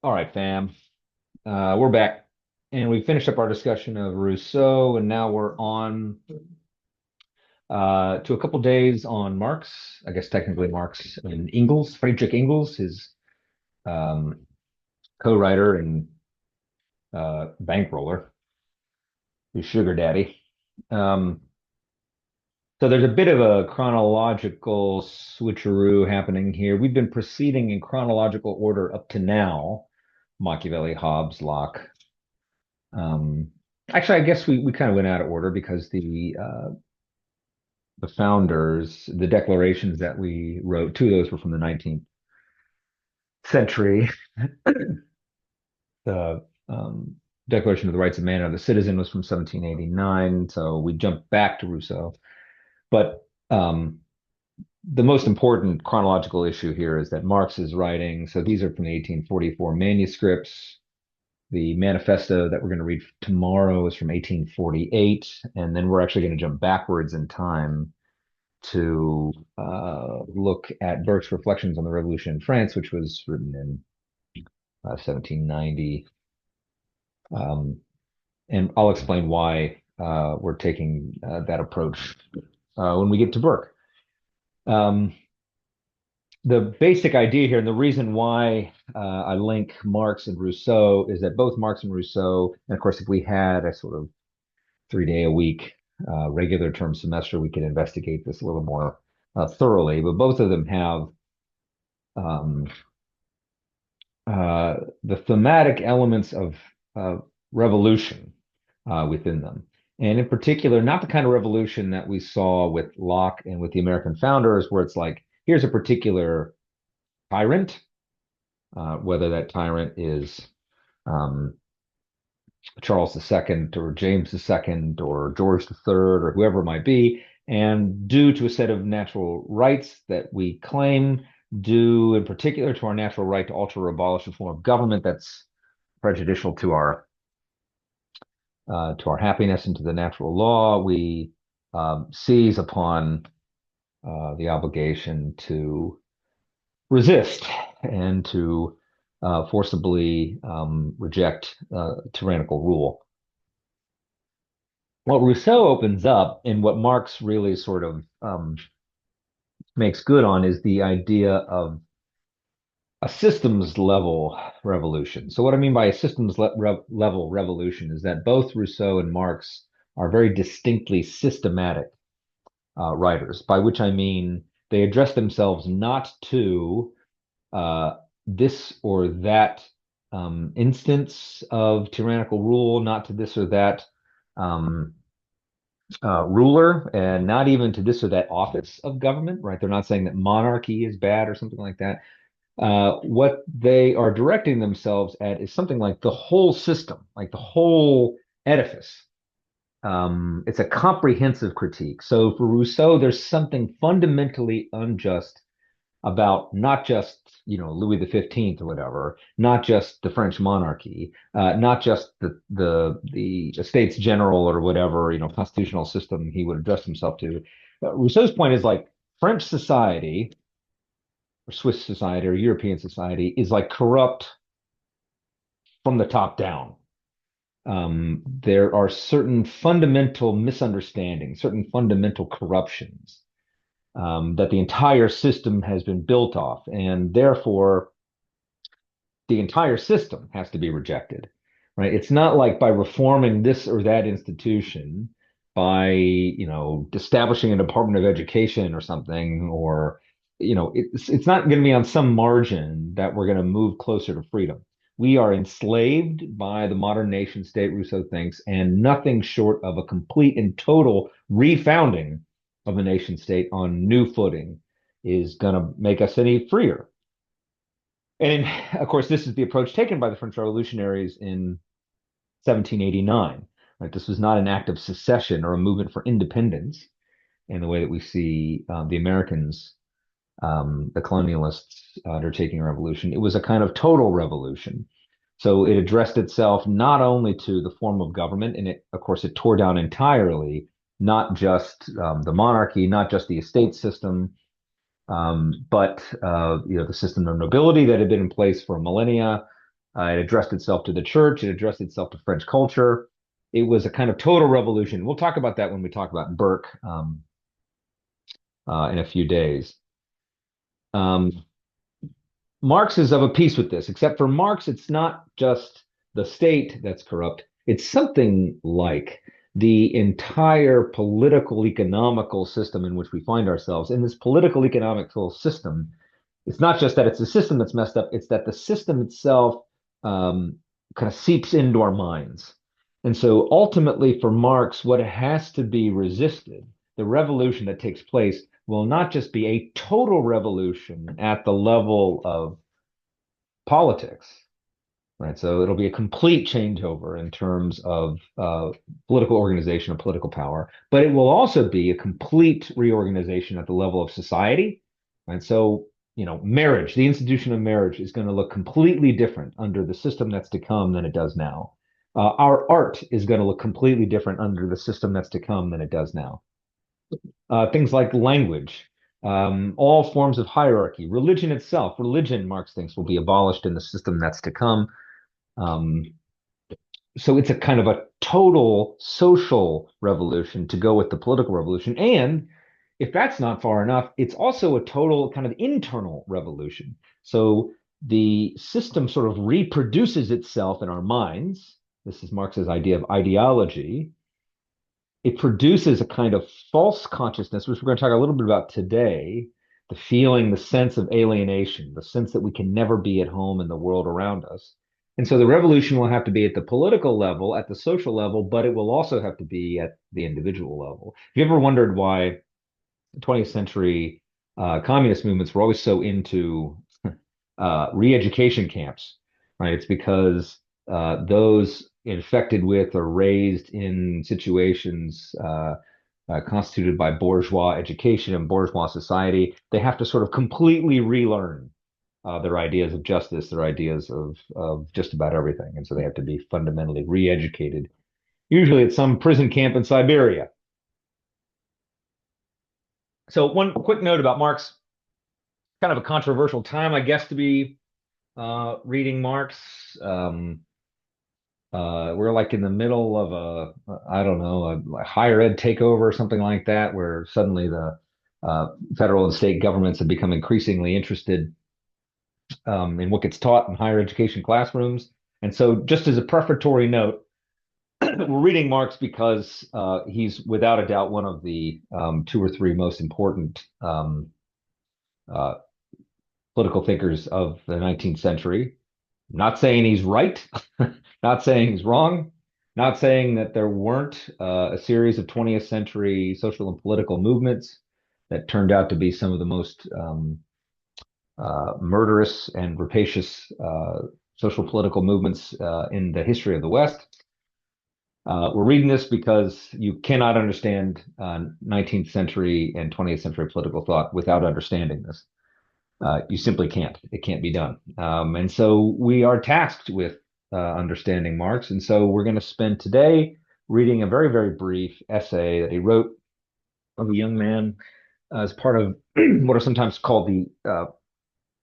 All right, fam. We're back, and we finished up our discussion of Rousseau, and now we're on to a couple days on Marx. I guess technically Marx and Engels, Friedrich Engels, his um, co-writer and bankroller, his sugar daddy. Um, so there's a bit of a chronological switcheroo happening here. We've been proceeding in chronological order up to now: Machiavelli, Hobbes, Locke. Um, Actually, I guess we kind of went out of order because the founders, the declarations that we wrote, two of those were from the 19th century. The Declaration of the Rights of Man and the Citizen was from 1789, so we jumped back to Rousseau. But the most important chronological issue here is that Marx is writing. So these are from the 1844 manuscripts. The manifesto that we're going to read tomorrow is from 1848, and then we're actually going to jump backwards in time to look at Burke's Reflections on the Revolution in France, which was written in 1790. Um, and I'll explain why we're taking that approach when we get to Burke. Um, the basic idea here, and the reason why I link Marx and Rousseau, is that both Marx and Rousseau, and of course, if we had a sort of 3 day a week regular term semester, we could investigate this a little more thoroughly. But both of them have um, the thematic elements of revolution within them. And in particular, not the kind of revolution that we saw with Locke and with the American founders, where it's like, here's a particular tyrant, whether that tyrant is um, Charles II or James II or George III or whoever it might be, and due to a set of natural rights that we claim, due in particular to our natural right to alter or abolish a form of government that's prejudicial to our happiness and to the natural law, we seize upon the obligation to resist and to forcibly reject tyrannical rule. What Rousseau opens up and what Marx really sort of makes good on is the idea of a systems level revolution. So, what I mean by a level revolution is that both Rousseau and Marx are very distinctly systematic writers, by which I mean they address themselves not to this or that instance of tyrannical rule, not to this or that um, ruler, and not even to this or that office of government, right? They're not saying that monarchy is bad or something like that. What they are directing themselves at is something like the whole system, like the whole edifice. It's a comprehensive critique. So for Rousseau, there's something fundamentally unjust about not just Louis the 15th or whatever, not just the French monarchy, not just the Estates General or whatever constitutional system he would address himself to. Rousseau's point is like French society or Swiss society or European society is like corrupt from the top down. There are certain fundamental misunderstandings, certain fundamental corruptions that the entire system has been built off, and therefore the entire system has to be rejected, right? It's not like by reforming this or that institution, by establishing a Department of Education or something, or it's not going to be on some margin that we're going to move closer to freedom. We are enslaved by the modern nation state, Rousseau thinks, and nothing short of a complete and total refounding of the nation state on new footing is going to make us any freer. And of course, this is the approach taken by the French revolutionaries in 1789. Right? This was not an act of secession or a movement for independence in the way that we see the Americans, the colonialists undertaking a revolution. It was a kind of total revolution. So it addressed itself not only to the form of government, and of course, it tore down entirely not just the monarchy, not just the estate system, but the system of nobility that had been in place for millennia, It addressed itself to the church. It addressed itself to French culture. It was a kind of total revolution. We'll talk about that when we talk about Burke in a few days. Um, Marx is of a piece with this, except for Marx, it's not just the state that's corrupt. It's something like the entire political economical system in which we find ourselves. In this political economical system, it's not just that it's the system that's messed up, it's that the system itself um, kind of seeps into our minds. And so ultimately, for Marx, what has to be resisted, the revolution that takes place, will not just be a total revolution at the level of politics, right? So it'll be a complete changeover in terms of political organization and political power, but it will also be a complete reorganization at the level of society. And so, marriage, the institution of marriage is going to look completely different under the system that's to come than it does now. Our art is going to look completely different under the system that's to come than it does now. Things like language, all forms of hierarchy, religion itself, religion, Marx thinks, will be abolished in the system that's to come. Um, so it's a kind of a total social revolution to go with the political revolution. And if that's not far enough, it's also a total kind of internal revolution. So the system sort of reproduces itself in our minds. This is Marx's idea of ideology. It produces a kind of false consciousness, which we're going to talk a little bit about today, the feeling, the sense of alienation, the sense that we can never be at home in the world around us. And so the revolution will have to be at the political level, at the social level, but it will also have to be at the individual level. Have you ever wondered why 20th century communist movements were always so into re-education camps, right? It's because those infected with or raised in situations constituted by bourgeois education and bourgeois society, they have to sort of completely relearn their ideas of justice, their ideas of just about everything. And so they have to be fundamentally re-educated, usually at some prison camp in Siberia. So one quick note about Marx, kind of a controversial time, I guess, to be reading Marx. We're like in the middle of I don't know, a higher ed takeover or something like that, where suddenly the federal and state governments have become increasingly interested in what gets taught in higher education classrooms. And so, just as a prefatory note, we're reading Marx because he's without a doubt one of the two or three most important uh, political thinkers of the 19th century. Not saying he's right, not saying he's wrong, not saying that there weren't a series of 20th century social and political movements that turned out to be some of the most murderous and rapacious social political movements in the history of the West. We're reading this because you cannot understand 19th century and 20th century political thought without understanding this. You simply can't. It can't be done. And so we are tasked with understanding Marx. And so we're going to spend today reading a very, very brief essay that he wrote of a young man as part of what are sometimes called the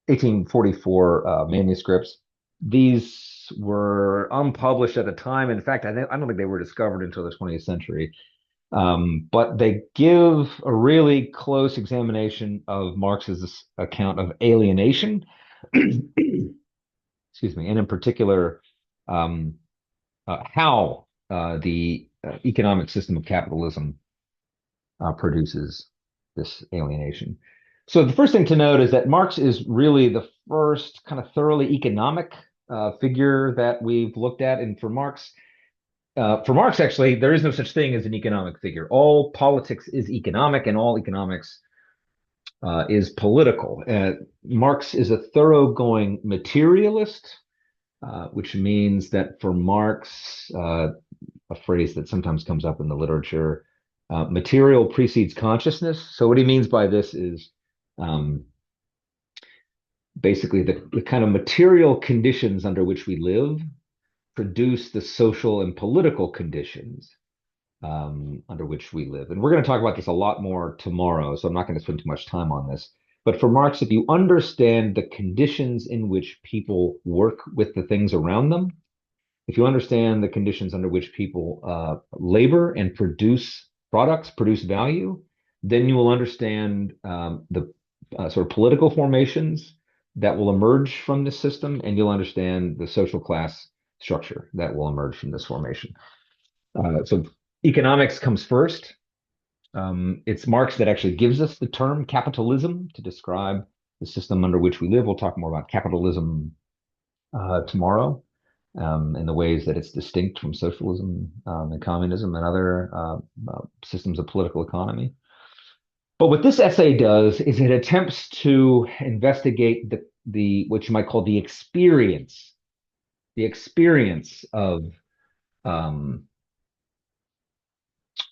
1844 manuscripts. These were unpublished at the time. In fact, I don't think they were discovered until the 20th century. But they give a really close examination of Marx's account of alienation, excuse me, and in particular, how the economic system of capitalism produces this alienation. So the first thing to note is that Marx is really the first kind of thoroughly economic figure that we've looked at. And for Marx, actually, there is no such thing as an economic figure. All politics is economic, and all economics is political. Marx is a thoroughgoing materialist, which means that for Marx, a phrase that sometimes comes up in the literature, material precedes consciousness. So what he means by this is basically the kind of material conditions under which we live produce the social and political conditions under which we live. And we're going to talk about this a lot more tomorrow, so I'm not going to spend too much time on this. But for Marx, if you understand the conditions in which people work with the things around them, if you understand the conditions under which people labor and produce products, produce value, then you will understand the sort of political formations that will emerge from this system, and you'll understand the social class structure that will emerge from this formation. So economics comes first. It's Marx that actually gives us the term capitalism to describe the system under which we live. We'll talk more about capitalism tomorrow, and the ways that it's distinct from socialism and communism and other systems of political economy. But what this essay does is it attempts to investigate the what you might call the experience um,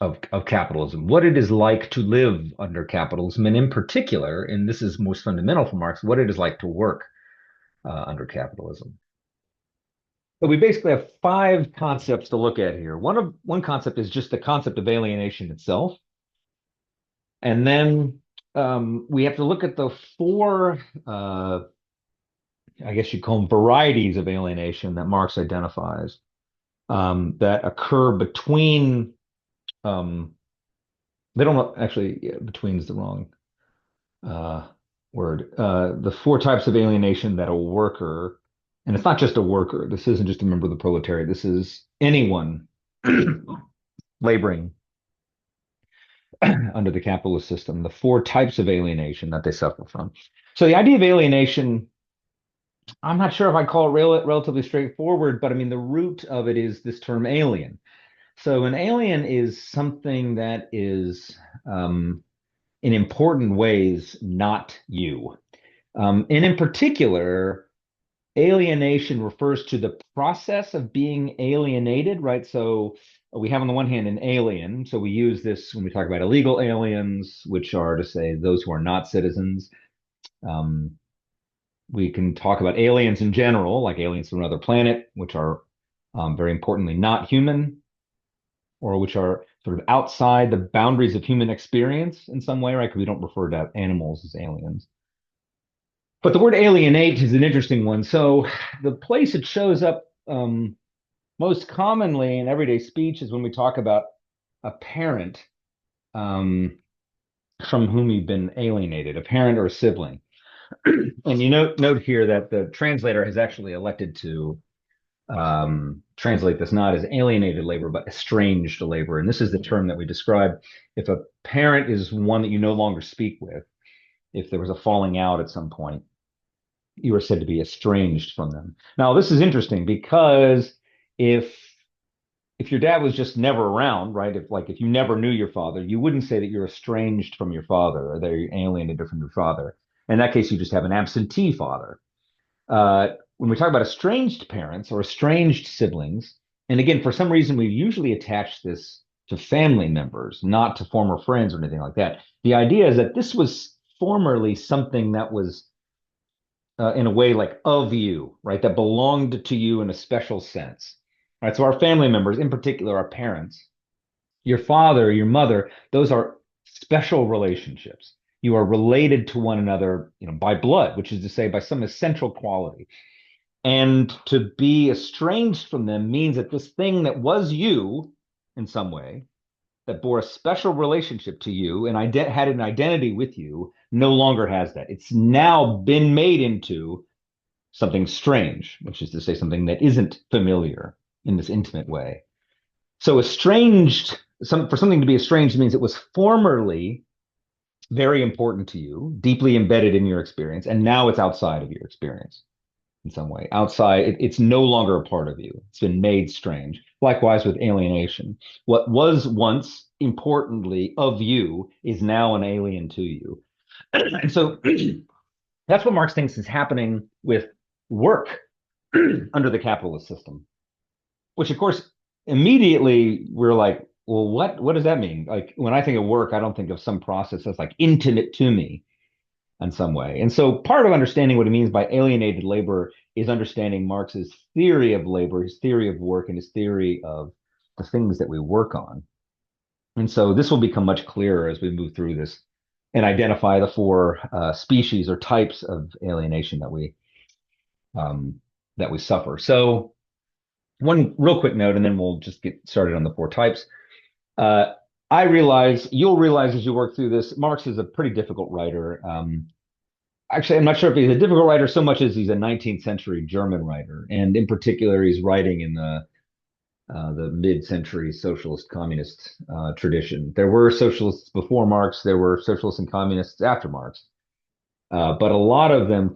of capitalism, what it is like to live under capitalism, and in particular, and this is most fundamental for Marx, what it is like to work under capitalism. So we basically have five concepts to look at here. One concept is just the concept of alienation itself, and then we have to look at the four, I guess you call them varieties of alienation that Marx identifies that occur between. They don't actually. Yeah, between is the wrong uh, word. The four types of alienation that a worker, and it's not just a worker. This isn't just a member of the proletariat. This is anyone laboring under the capitalist system. The four types of alienation that they suffer from. So the idea of alienation, I'm not sure if I call it relatively straightforward, but I mean the root of it is this term alien. So an alien is something that is in important ways not you. And in particular, alienation refers to the process of being alienated, right? So we have on the one hand an alien. So we use this when we talk about illegal aliens, which are to say those who are not citizens. Um, we can talk about aliens in general, like aliens from another planet, which are very importantly not human, or which are sort of outside the boundaries of human experience in some way, right? Because we don't refer to animals as aliens. But the word alienate is an interesting one. So the place it shows up most commonly in everyday speech is when we talk about a parent um, from whom you've been alienated, a parent or a sibling. And you note here that the translator has actually elected to translate this not as alienated labor, but estranged labor. And this is the term that we describe if a parent is one that you no longer speak with, if there was a falling out at some point, you are said to be estranged from them. Now, this is interesting because if if your dad was just never around, right? If you never knew your father, you wouldn't say that you're estranged from your father or that you're alienated from your father. In that case, you just have an absentee father. When we talk about estranged parents or estranged siblings, and again, for some reason, we usually attach this to family members, not to former friends or anything like that. The idea is that this was formerly something that was, in a way, like of you, right? That belonged to you in a special sense. Right. So our family members, in particular, our parents, your father, your mother, those are special relationships. You are related to one another, by blood, which is to say, by some essential quality. And to be estranged from them means that this thing that was you in some way, that bore a special relationship to you and had an identity with you, no longer has that. It's now been made into something strange, which is to say, something that isn't familiar in this intimate way. So estranged, for something to be estranged means it was formerly very important to you, deeply embedded in your experience, and now it's outside of your experience in some way. Outside, it's no longer a part of you. It's been made strange. Likewise with alienation. What was once importantly of you is now an alien to you. And so that's what Marx thinks is happening with work under the capitalist system, which of course immediately we're like, well, what does that mean? Like when I think of work, I don't think of some process that's like intimate to me in some way. And so part of understanding what he means by alienated labor is understanding Marx's theory of labor, his theory of work, and his theory of the things that we work on. And so this will become much clearer as we move through this and identify the four species or types of alienation um, that we suffer. So one real quick note, and then we'll just get started on the four types. Uh, you'll realize as you work through this, Marx is a pretty difficult writer. Actually, I'm not sure if he's a difficult writer so much as he's a 19th century German writer, and in particular, he's writing in the mid-century socialist communist tradition. There were socialists before Marx, there were socialists and communists after Marx, but a lot of them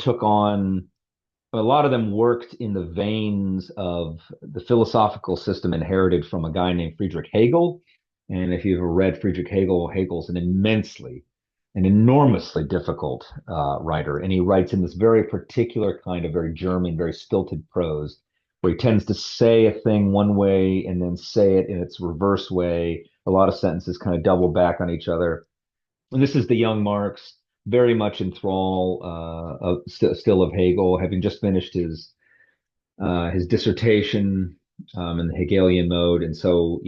worked in the veins of the philosophical system inherited from a guy named Friedrich Hegel. And if you've ever read Friedrich Hegel, Hegel's an enormously difficult writer. And he writes in this very particular kind of very German, very stilted prose, where he tends to say a thing one way and then say it in its reverse way. A lot of sentences kind of double back on each other. And this is the young Marx, very much in thrall still of Hegel, having just finished his dissertation in the Hegelian mode. And so,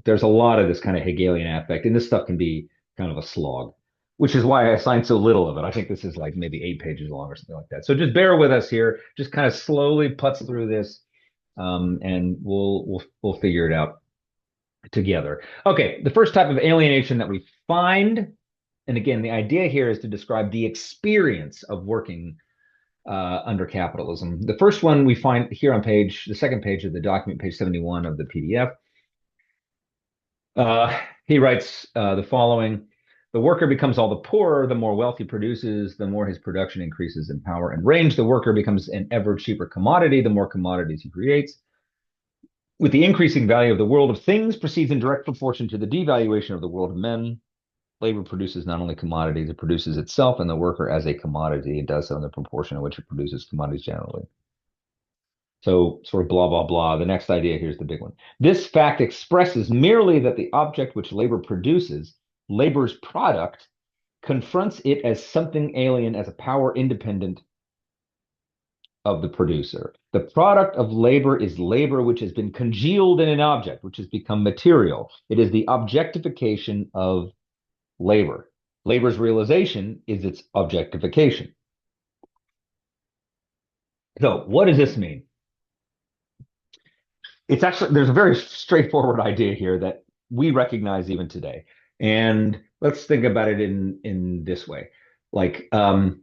there's a lot of this kind of Hegelian affect, and this stuff can be kind of a slog, which is why I assigned so little of it. I think this is like maybe 8 pages long or something like that. So just bear with us here, just kind of slowly putz through this, and we'll figure it out together. Okay, the first type of alienation that we find, and again, the idea here is to describe the experience of working under capitalism. The first one we find here on the second page of the document, page 71 of the PDF. He writes the following: the worker becomes all the poorer, the more wealth he produces, the more his production increases in power and range. The worker becomes an ever cheaper commodity, the more commodities he creates. With the increasing value of the world of things proceeds in direct proportion to the devaluation of the world of men. Labor produces not only commodities, it produces itself and the worker as a commodity. It does so in the proportion in which it produces commodities generally. So sort of blah, blah, blah. The next idea, here's the big one. This fact expresses merely that the object which labor produces, labor's product, confronts it as something alien, as a power independent of the producer. The product of labor is labor which has been congealed in an object, which has become material. It is the objectification of labor. Labor's realization is its objectification. So what does this mean? It's actually, there's a very straightforward idea here that we recognize even today. And let's think about it in this way. Like so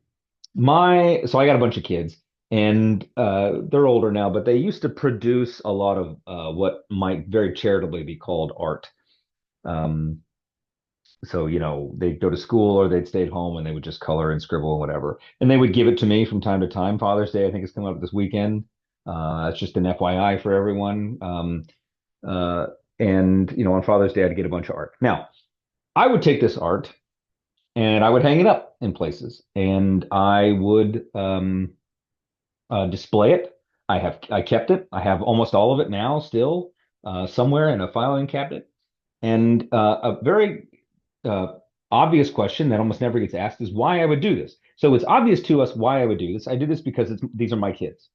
I got a bunch of kids, and they're older now, but they used to produce a lot of what might very charitably be called art. Um, so, they'd go to school or they'd stay at home and they would just color and scribble and whatever. And they would give it to me from time to time. Father's Day, I think, is coming up this weekend. It's just an FYI for everyone. Uh, and, on Father's Day, I'd get a bunch of art. Now, I would take this art and I would hang it up in places, and I would display it. I kept it. I have almost all of it now still somewhere in a filing cabinet. And a very obvious question that almost never gets asked is why I would do this. So it's obvious to us why I would do this. I do this because these are my kids,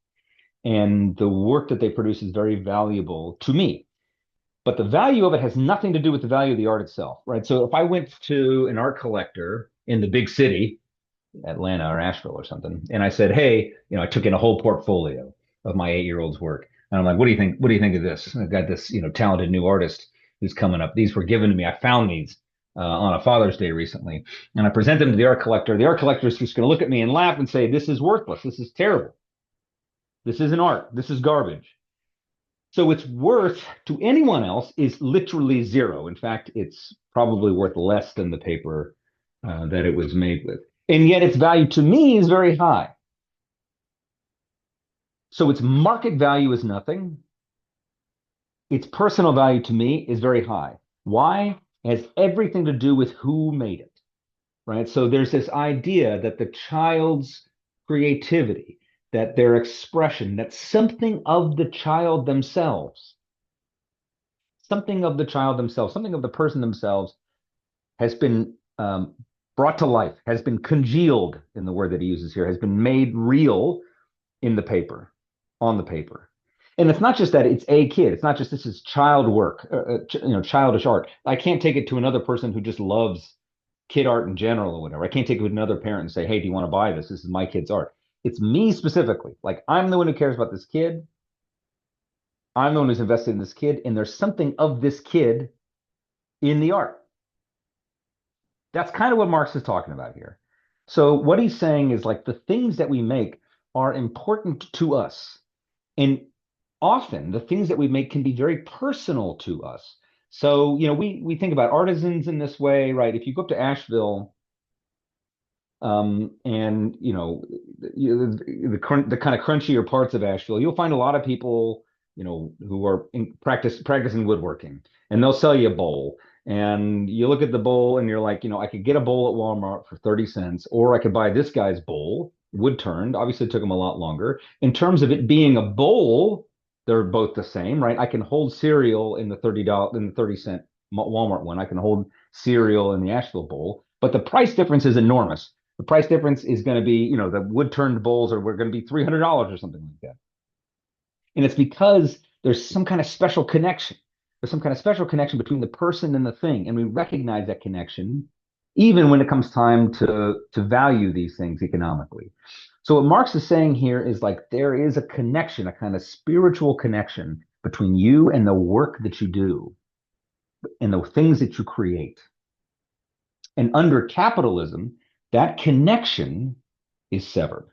and the work that they produce is very valuable to me. But the value of it has nothing to do with the value of the art itself, right? So if I went to an art collector in the big city, Atlanta or Asheville or something, and I said, "Hey, I took in a whole portfolio of my 8-year-old's work," and I'm like, "What do you think? What do you think of this? I've got this, talented new artist who's coming up. These were given to me. I found these on a Father's Day recently, and I present them to the art collector. The art collector is just going to look at me and laugh and say, "This is worthless. This is terrible. This isn't art. This is garbage." So its worth to anyone else is literally zero. In fact, it's probably worth less than the paper that it was made with. And yet its value to me is very high. So its market value is nothing. Its personal value to me is very high. Why? It has everything to do with who made it, right? So there's this idea that the child's creativity, that their expression, that something of the child themselves, something of the child themselves, something of the person themselves has been brought to life, has been congealed in the word that he uses here, has been made real in the paper, on the paper. And it's not just that it's a kid. It's not just this is child work, childish art. I can't take it to another person who just loves kid art in general or whatever. I can't take it with another parent and say, hey, do you want to buy this? This is my kid's art. It's me specifically. Like I'm the one who cares about this kid. I'm the one who's invested in this kid, and there's something of this kid in the art. That's kind of what Marx is talking about here. So what he's saying is like the things that we make are important to us. And often the things that we make can be very personal to us. So, we think about artisans in this way, right? If you go up to Asheville, and the kind of crunchier parts of Asheville, you'll find a lot of people, who are practicing woodworking, and they'll sell you a bowl. And you look at the bowl and you're like, I could get a bowl at Walmart for 30 cents, or I could buy this guy's bowl, wood turned. Obviously, it took him a lot longer. In terms of it being a bowl, they're both the same, right? I can hold cereal in the $30 Walmart one. I can hold cereal in the Asheville bowl, but the price difference is enormous. The price difference is going to be, the wood turned bowls are we're going to be $300 or something like that. And it's because there's some kind of special connection. There's some kind of special connection between the person and the thing. And we recognize that connection even when it comes time to value these things economically. So what Marx is saying here is like there is a connection, a kind of spiritual connection between you and the work that you do and the things that you create. And under capitalism, that connection is severed.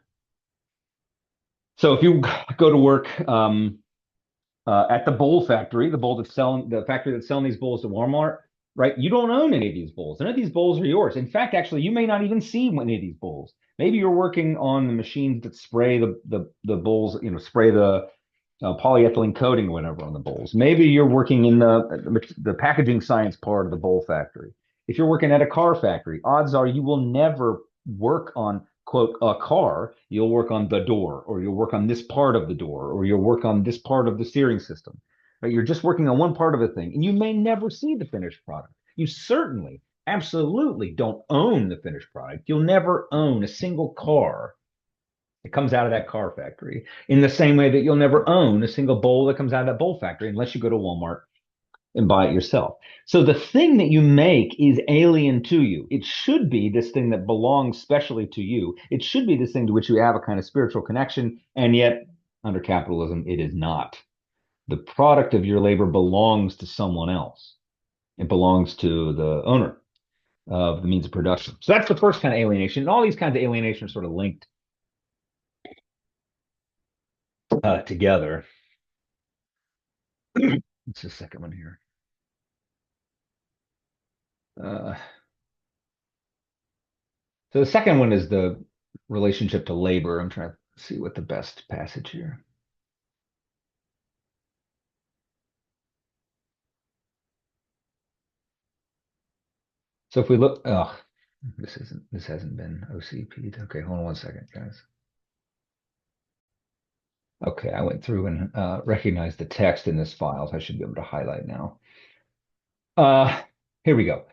So if you go to work at the bowl factory, the factory that's selling these bowls to Walmart, right? You don't own any of these bowls. None of these bowls are yours. In fact, actually, you may not even see any of these bowls. Maybe you're working on the machines that spray the bowls, spray the polyethylene coating or whatever on the bowls. Maybe you're working in the packaging science part of the bowl factory. If you're working at a car factory, odds are you will never work on quote a car. You'll work on the door, or you'll work on this part of the door, or you'll work on this part of the steering system. But you're just working on one part of a thing, and you may never see the finished product. You certainly, absolutely don't own the finished product. You'll never own a single car it comes out of that car factory in the same way that you'll never own a single bowl that comes out of that bowl factory unless you go to Walmart and buy it yourself. So the thing that you make is alien to you. It should be this thing that belongs specially to you. It should be this thing to which you have a kind of spiritual connection. And yet, under capitalism, it is not. The product of your labor belongs to someone else. It belongs to the owner of the means of production. So that's the first kind of alienation. And all these kinds of alienation are sort of linked together. What's the second one here? Uh, so the second one is the relationship to labor. I'm trying to see what the best passage here. So if we look, oh, this hasn't been OCP'd. Okay, hold on one second, guys. Okay, I went through and recognized the text in this file, so I should be able to highlight now. Uh, Here we go.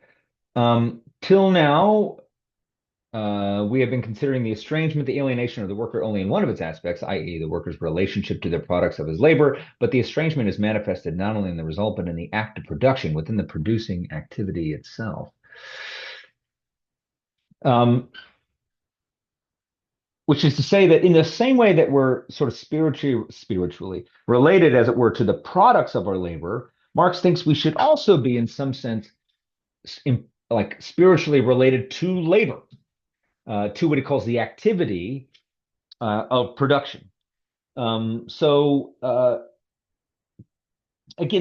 Till now, we have been considering the estrangement, the alienation of the worker only in one of its aspects, i.e., the worker's relationship to the products of his labor, but the estrangement is manifested not only in the result, but in the act of production within the producing activity itself. Which is to say that in the same way that we're sort of spiritually related, as it were, to the products of our labor, Marx thinks we should also be, in some sense, like spiritually related to labor, to what he calls the activity of production. Again,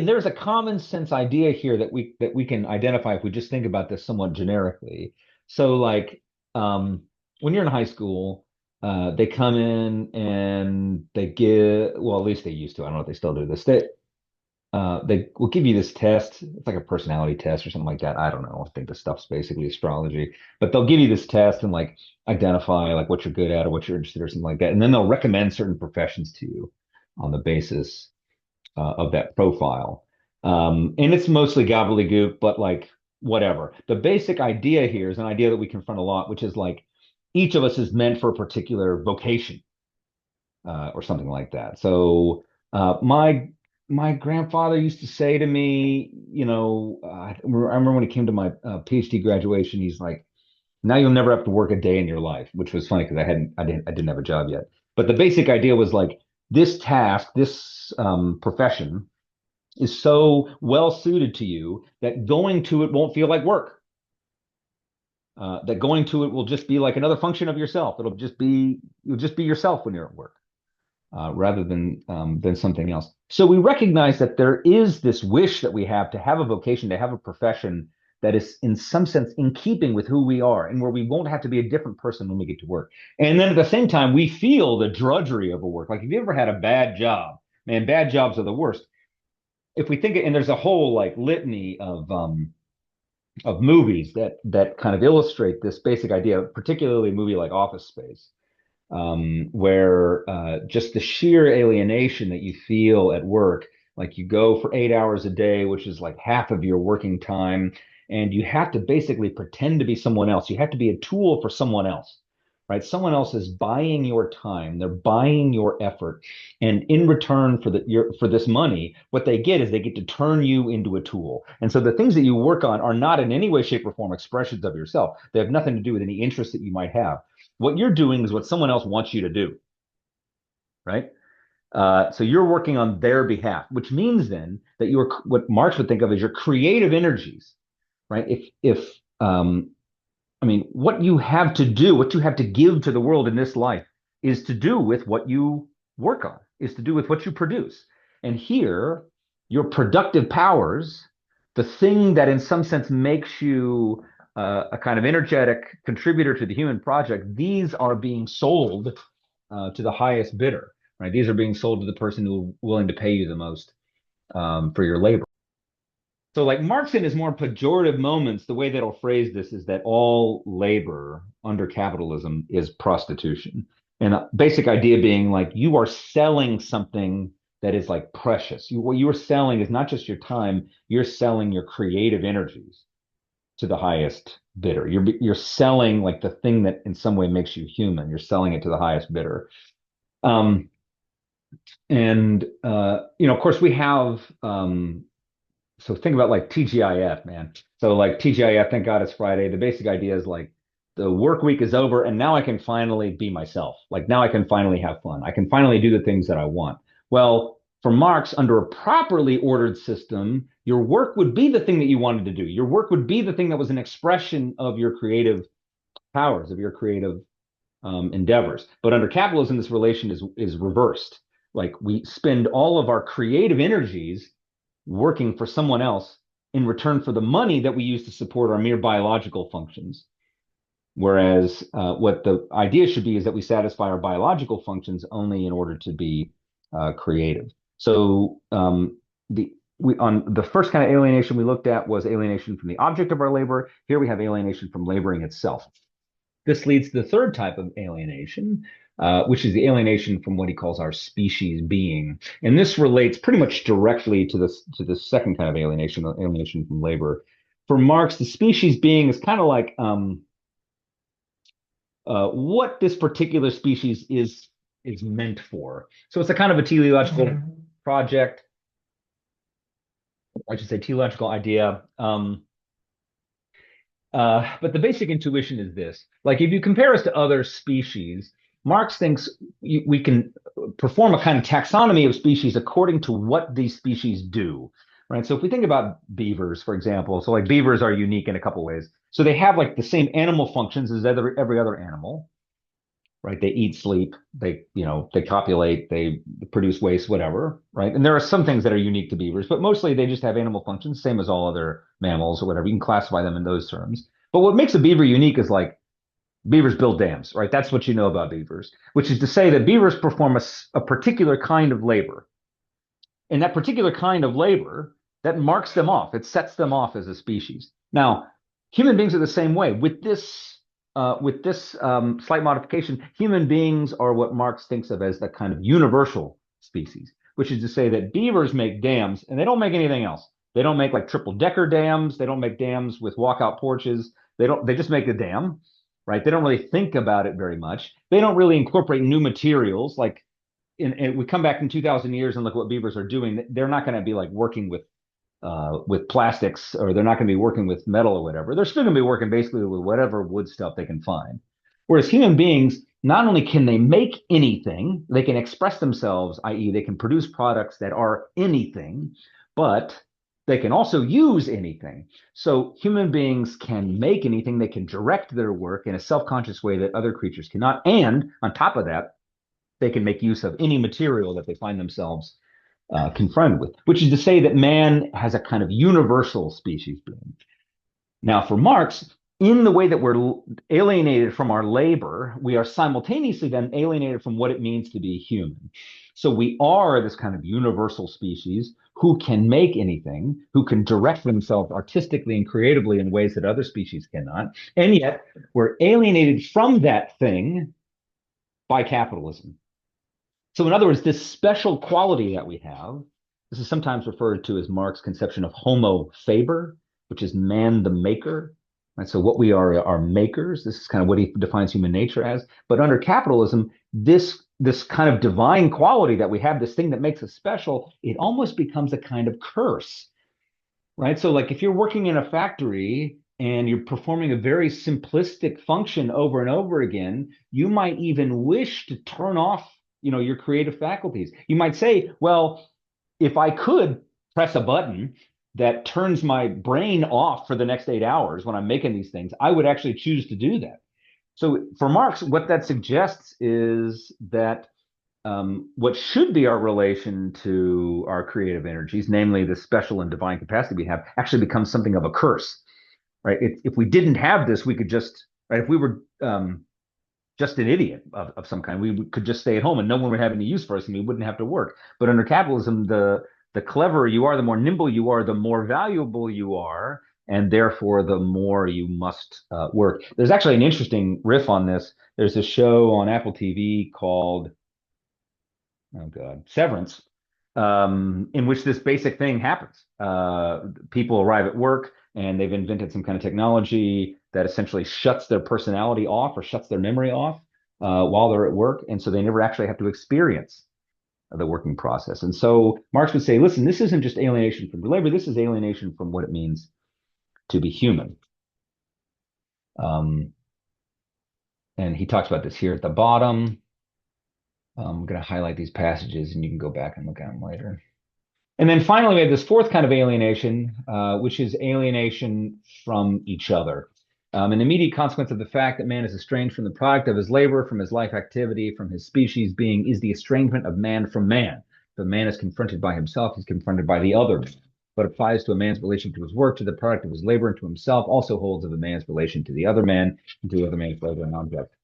there's a common sense idea here that we can identify if we just think about this somewhat generically. So, like when you're in high school, they come in and they give, well, at least they used to. I don't know if they still do this. They will give you this test. It's like a personality test or something like that. I don't know. I think the stuff's basically astrology, but they'll give you this test and like identify like what you're good at or what you're interested in or something like that. And then they'll recommend certain professions to you on the basis of that profile. And it's mostly gobbledygook, but like whatever. The basic idea here is an idea that we confront a lot, which is like each of us is meant for a particular vocation or something like that. So my grandfather used to say to me, I remember when he came to my PhD graduation, he's like, Now you'll never have to work a day in your life, which was funny because I didn't have a job yet. But the basic idea was like this task, this profession is so well suited to you that going to it won't feel like work. That going to it will just be like another function of yourself. You'll just be yourself when you're at work, rather than something else. So we recognize that there is this wish that we have a vocation, to have a profession that is in some sense in keeping with who we are, and where we won't have to be a different person when we get to work. And then at the same time, we feel the drudgery of a work. Like if you ever had a bad job, man, bad jobs are the worst. If we think, and there's a whole like litany of movies that kind of illustrate this basic idea, particularly a movie like Office Space, where just the sheer alienation that you feel at work, like you go for 8 hours a day, which is like half of your working time, and you have to basically pretend to be someone else. You have to be a tool for someone else, right? Someone else is buying your time, they're buying your effort, and in return for this money, what they get is they get to turn you into a tool. And so the things that you work on are not in any way, shape, or form expressions of yourself. They have nothing to do with any interest that you might have. What you're doing is what someone else wants you to do, right? So you're working on their behalf, which means then that what Marx would think of as your creative energies, right? If I mean, what you have to do, what you have to give to the world in this life is to do with what you work on, is to do with what you produce. And here, your productive powers, the thing that in some sense makes you a kind of energetic contributor to the human project, these are being sold to the highest bidder, right? These are being sold to the person who's willing to pay you the most for your labor. So, like Marx in his more pejorative moments, the way that he'll phrase this is that all labor under capitalism is prostitution. And the basic idea being like you are selling something that is like precious. What you are selling is not just your time, you're selling your creative energies to the highest bidder. You're selling like the thing that in some way makes you human. You're selling it to the highest bidder. Um, and of course, we have so think about like TGIF, man. So like TGIF, thank God it's Friday. The basic idea is like the work week is over and now I can finally be myself. Like now I can finally have fun. I can finally do the things that I want. Well, for Marx, under a properly ordered system, your work would be the thing that you wanted to do. Your work would be the thing that was an expression of your creative powers, of your creative endeavors. But under capitalism, this relation is reversed. Like we spend all of our creative energies working for someone else in return for the money that we use to support our mere biological functions. Whereas what the idea should be is that we satisfy our biological functions only in order to be creative. So the we on the first kind of alienation we looked at was alienation from the object of our labor. Here we have alienation from laboring itself. This leads to the third type of alienation, which is the alienation from what he calls our species being. And this relates pretty much directly to the second kind of alienation, alienation from labor. For Marx, the species being is kind of like what this particular species is meant for. So it's a kind of a teleological project, I should say teleological idea. But the basic intuition is this. Like if you compare us to other species, Marx thinks we can perform a kind of taxonomy of species according to what these species do, right? So if we think about beavers, for example, so like beavers are unique in a couple ways. So they have like the same animal functions as every other animal, right? They eat, sleep, they copulate, they produce waste, whatever, right? And there are some things that are unique to beavers, but mostly they just have animal functions, same as all other mammals or whatever. You can classify them in those terms. But what makes a beaver unique is like beavers build dams, right? That's what you know about beavers, which is to say that beavers perform a particular kind of labor. And that particular kind of labor that marks them off, it sets them off as a species. Now, human beings are the same way. With this slight modification, human beings are what Marx thinks of as the kind of universal species, which is to say that beavers make dams and they don't make anything else. They don't make like triple decker dams. They don't make dams with walkout porches. They just make a dam, right? They don't really think about it very much. They don't really incorporate new materials. And we come back in 2,000 years and look what beavers are doing. They're not going to be like working with with plastics, or they're not going to be working with metal or whatever. They're still going to be working basically with whatever wood stuff they can find. Whereas human beings, not only can they make anything, they can express themselves, i.e., they can produce products that are anything, but they can also use anything. So human beings can make anything, they can direct their work in a self-conscious way that other creatures cannot. And on top of that, they can make use of any material that they find themselves confronted with, which is to say that man has a kind of universal species being. Now, for Marx, in the way that we're alienated from our labor, we are simultaneously then alienated from what it means to be human. So we are this kind of universal species who can make anything, who can direct themselves artistically and creatively in ways that other species cannot. And yet we're alienated from that thing by capitalism. So, in other words, this special quality that we have, this is sometimes referred to as Marx's conception of Homo faber, which is man the maker. Right? So, what we are makers. This is kind of what he defines human nature as. But under capitalism, this kind of divine quality that we have, this thing that makes us special, it almost becomes a kind of curse, right? So, like if you're working in a factory and you're performing a very simplistic function over and over again, you might even wish to turn off, your creative faculties. You might say, well, if I could press a button that turns my brain off for the next 8 hours when I'm making these things, I would actually choose to do that. So for Marx, what that suggests is that what should be our relation to our creative energies, namely the special and divine capacity we have, actually becomes something of a curse, right? If we didn't have this, we could just, right? If we were just an idiot of some kind, we could just stay at home and no one would have any use for us and we wouldn't have to work. But under capitalism, the cleverer you are, the more nimble you are, the more valuable you are, and therefore the more you must work. There's actually an interesting riff on this. There's a show on Apple TV called Severance, in which this basic thing happens. People arrive at work and they've invented some kind of technology that essentially shuts their personality off or shuts their memory off while they're at work. And so they never actually have to experience the working process. And so Marx would say, listen, this isn't just alienation from labor, this is alienation from what it means to be human. And he talks about this here at the bottom. I'm going to highlight these passages and you can go back and look at them later. And then finally, we have this fourth kind of alienation, which is alienation from each other. An immediate consequence of the fact that man is estranged from the product of his labor, from his life activity, from his species being, is the estrangement of man from man. If a man is confronted by himself, he's confronted by the other man. What applies to a man's relation to his work, to the product of his labor, and to himself also holds of a man's relation to the other man, and to the other man's labor and object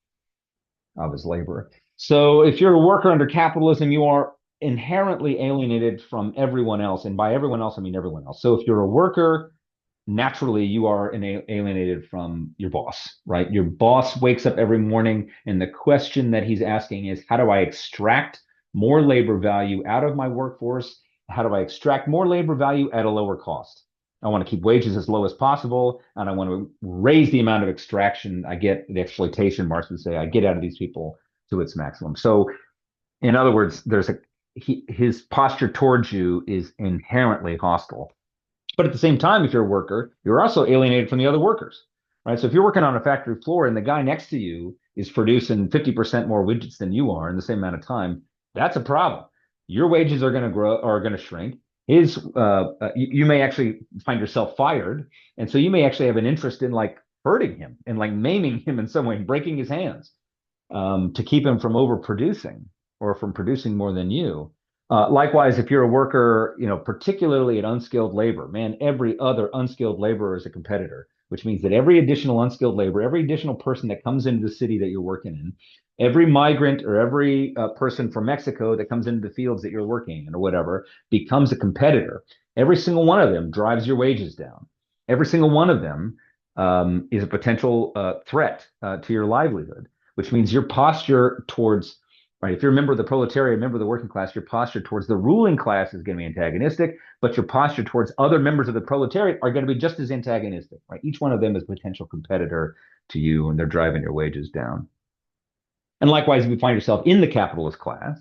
of his labor. So if you're a worker under capitalism, you are inherently alienated from everyone else. And by everyone else, I mean everyone else. So if you're a worker, naturally you are alienated from your boss, right? Your boss wakes up every morning and the question that he's asking is, how do I extract more labor value out of my workforce? How do I extract more labor value at a lower cost? I want to keep wages as low as possible, and I want to raise the amount of extraction I get, the exploitation, Marx would say, I get out of these people to its maximum. So, in other words, his posture towards you is inherently hostile. But at the same time, if you're a worker, you're also alienated from the other workers, right? So if you're working on a factory floor and the guy next to you is producing 50% more widgets than you are in the same amount of time, that's a problem. Your wages are going to shrink. You may actually find yourself fired. And so you may actually have an interest in like hurting him and like maiming him in some way and breaking his hands to keep him from overproducing or from producing more than you. Likewise, if you're a worker, particularly at unskilled labor, man, every other unskilled laborer is a competitor, which means that every additional unskilled labor, every additional person that comes into the city that you're working in, every migrant or every person from Mexico that comes into the fields that you're working in or whatever becomes a competitor. Every single one of them drives your wages down. Every single one of them is a potential threat to your livelihood, which means your posture towards, right, if you're a member of the proletariat, a member of the working class, your posture towards the ruling class is going to be antagonistic, but your posture towards other members of the proletariat are going to be just as antagonistic, right? Each one of them is a potential competitor to you, and they're driving your wages down. And likewise, if you find yourself in the capitalist class,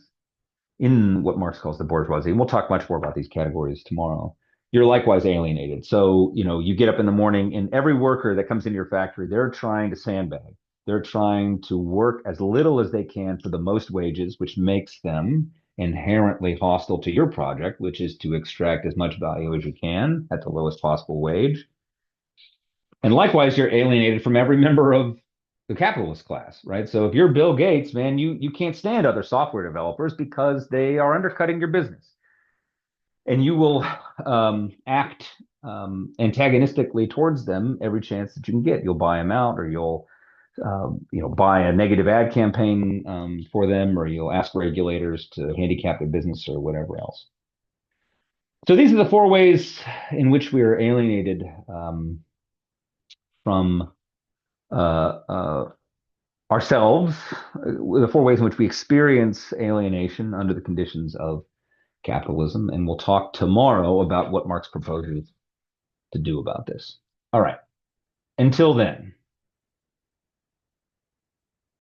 in what Marx calls the bourgeoisie, and we'll talk much more about these categories tomorrow, you're likewise alienated. So, you get up in the morning and every worker that comes into your factory, they're trying to sandbag. They're trying to work as little as they can for the most wages, which makes them inherently hostile to your project, which is to extract as much value as you can at the lowest possible wage. And likewise, you're alienated from every member of the capitalist class, right? So if you're Bill Gates, man, you can't stand other software developers because they are undercutting your business and you will act antagonistically towards them every chance that you can get. You'll buy them out, or you'll buy a negative ad campaign for them, or you'll ask regulators to handicap their business or whatever else. So these are the four ways in which we are alienated from uh, uh, ourselves, the four ways in which we experience alienation under the conditions of capitalism. And we'll talk tomorrow about what Marx proposes to do about this. All right. Until then.